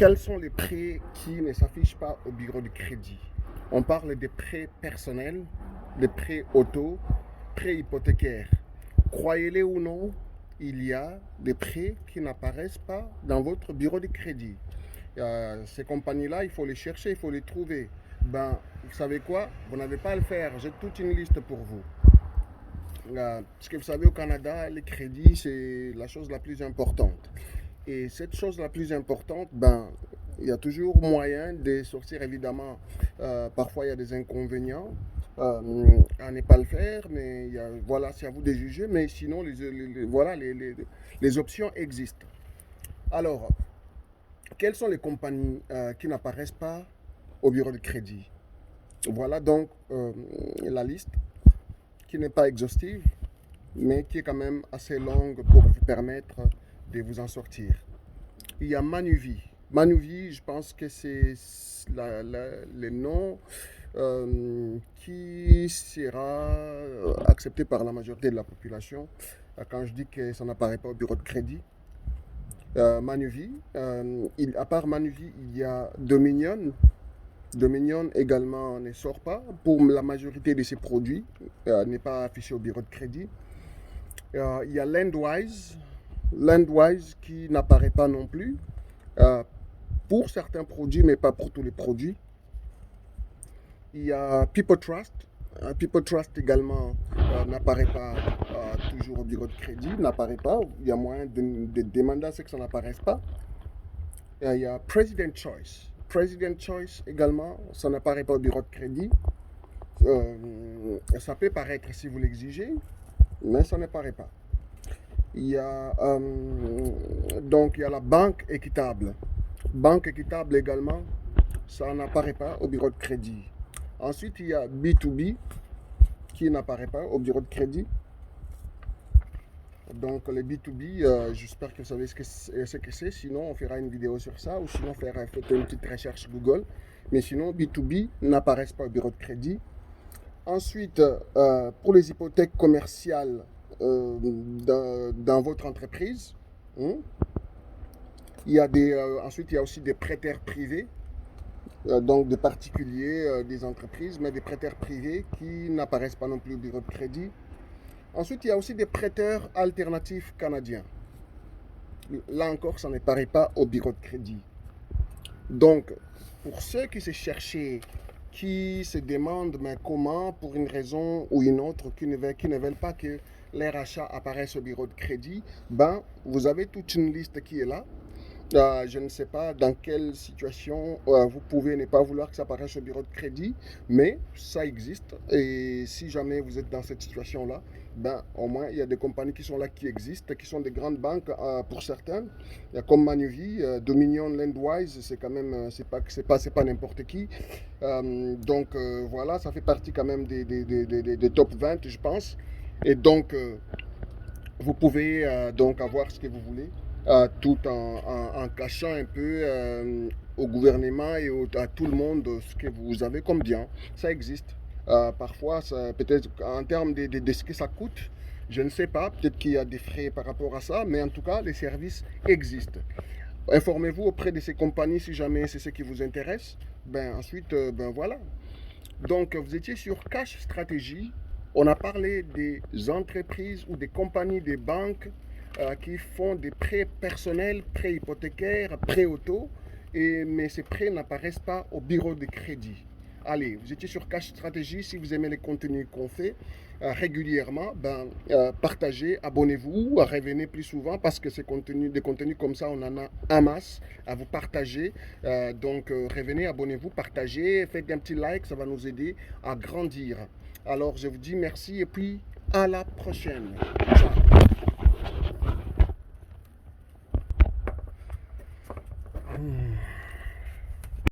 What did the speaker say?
Quels sont les prêts qui ne s'affichent pas au bureau de crédit? On parle des prêts personnels, des prêts auto, prêts hypothécaires. Croyez-les ou non, il y a des prêts qui n'apparaissent pas dans votre bureau de crédit. Ces compagnies-là, il faut les chercher, il faut les trouver. Ben, vous savez quoi? Vous n'avez pas à le faire. J'ai toute une liste pour vous. Parce que vous savez, au Canada, les crédits, c'est la chose la plus importante. Et cette chose la plus importante, ben, il y a toujours moyen de sortir, évidemment. Parfois, il y a des inconvénients à ne pas le faire, mais voilà, c'est à vous de juger. Mais sinon, voilà, les options existent. Alors, quelles sont les compagnies qui n'apparaissent pas au bureau de crédit? Voilà donc la liste qui n'est pas exhaustive, mais qui est quand même assez longue pour vous permettre de vous en sortir. Il y a Manuvie. Manuvie, je pense que c'est le nom qui sera accepté par la majorité de la population quand je dis que ça n'apparaît pas au bureau de crédit. Manuvie. À part Manuvie, il y a Dominion. Dominion également ne sort pas. Pour la majorité de ses produits, n'est pas affiché au bureau de crédit. Il y a Lendwise. Lendwise qui n'apparaît pas non plus. Pour certains produits, mais pas pour tous les produits. Il y a People Trust. People Trust également n'apparaît pas toujours au bureau de crédit, n'apparaît pas. Il y a moyen de demander à ce que ça n'apparaisse pas. Il y a President Choice. President Choice également, ça n'apparaît pas au bureau de crédit. Ça peut paraître si vous l'exigez, mais ça n'apparaît pas. Il y a donc il y a la Banque Équitable. Banque Équitable également, ça n'apparaît pas au bureau de crédit. Ensuite, il y a B2B qui n'apparaît pas au bureau de crédit. Donc les B2B, j'espère que vous savez ce que c'est. Sinon, on fera une vidéo sur ça ou sinon faites une petite recherche Google. Mais sinon, B2B n'apparaissent pas au bureau de crédit. Ensuite, pour les hypothèques commerciales dans votre entreprise, ensuite, il y a aussi des prêteurs privés. Donc des particuliers, des entreprises, mais des prêteurs privés qui n'apparaissent pas non plus au bureau de crédit. Ensuite, il y a aussi des prêteurs alternatifs canadiens. Là encore, ça n'apparaît pas au bureau de crédit. Donc, pour ceux qui se cherchaient, qui se demandent mais comment, pour une raison ou une autre, qui ne veulent pas que leur achat apparaisse au bureau de crédit, ben, vous avez toute une liste qui est là. Je ne sais pas dans quelle situation vous pouvez ne pas vouloir que ça apparaisse au bureau de crédit, mais ça existe. Et si jamais vous êtes dans cette situation-là, ben, au moins il y a des compagnies qui sont là, qui existent, qui sont des grandes banques pour certaines. Il y a comme Manuvie, Dominion, Lendwise, c'est quand même, c'est pas n'importe qui. Donc voilà, ça fait partie quand même des top 20, je pense. Et donc, vous pouvez donc avoir ce que vous voulez. Tout en cachant un peu au gouvernement et à tout le monde ce que vous avez comme bien. Ça existe. Parfois, peut-être en termes de ce que ça coûte, je ne sais pas, peut-être qu'il y a des frais par rapport à ça, mais en tout cas, les services existent. Informez-vous auprès de ces compagnies si jamais c'est ce qui vous intéresse. Ben, ensuite, ben voilà. Donc, vous étiez sur Cash Strategy. On a parlé des entreprises ou des compagnies, des banques qui font des prêts personnels, prêts hypothécaires, prêts auto, mais ces prêts n'apparaissent pas au bureau de crédit. Allez, vous étiez sur Cash Strategy. Si vous aimez les contenus qu'on fait régulièrement, ben, partagez, abonnez-vous, revenez plus souvent parce que des contenus comme ça, on en a en masse à vous partager. Donc, revenez, abonnez-vous, partagez, faites un petit like, ça va nous aider à grandir. Alors, je vous dis merci et puis à la prochaine. Ciao.